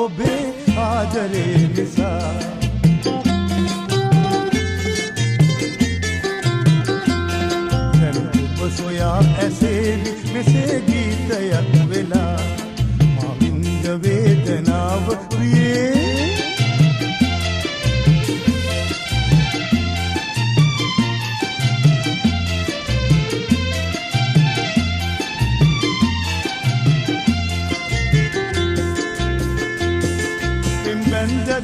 ඔබේ ආදරේ නිසා දැන් ඔබ සොයා ඇසේවි මෙසේ ගීතයක් වෙලා මා විඳ වේදනාව ප්‍රියේ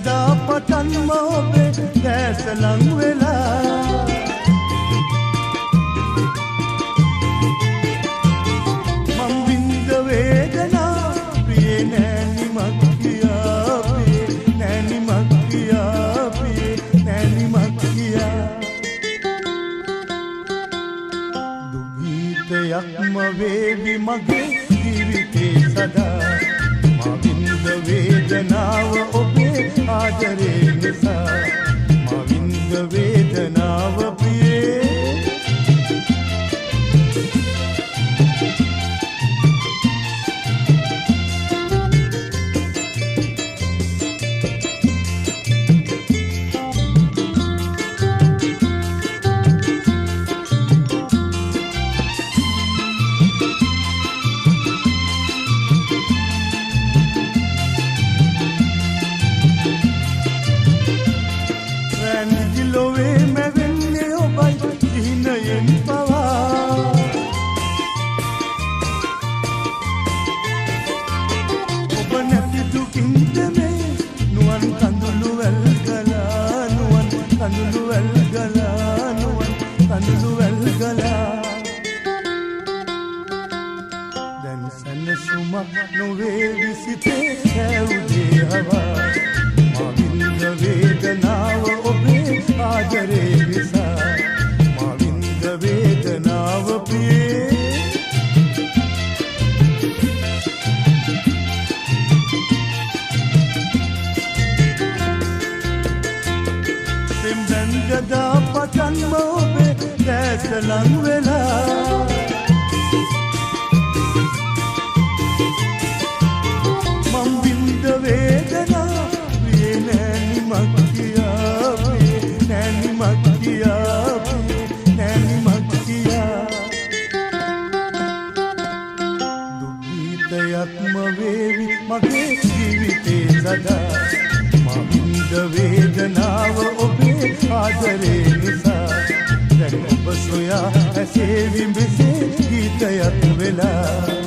දා පටන්ම ඔබේ දැස ලං වෙලා මං විඳ වේදනා ප්‍රියේ නෑනිමක් කියා ප්‍රියේ නෑනිමක් කියා ප්‍රියේ නෑනිමක් කියා දුගීතයක්ම වේවි මගේ ජීවිතේ සදා මා විඳ වේදනාව ඔබේ ආදරේ නිසා මා විඳ වේදනාව ප්‍රියේ දැන් සැනසුමක් නොවේවි සිතේ ඇවුදේ හවා මා විඳ වේදනාව ඔබේ ආදරේ නිසා මා විඳ වේදනාව ප්‍රියේ පෙම්බැන් ගදා පටන්ම ඔබේ දැස ලං වෙලා මං විඳ වේදනා ප්‍රියේ නෑනිමක් කියා ප්‍රියේ නෑනිමක් කියා ප්‍රියේ නෑනිමක් කියා දුගීතයක්ම වේවි මගේ ජීවිතේ සදා මා විඳ වේදනාව ඔබේ ආදරේ නිසා දැන් ඔබ සොයා ඇසේවි මෙසේ ගීතයක් වෙලා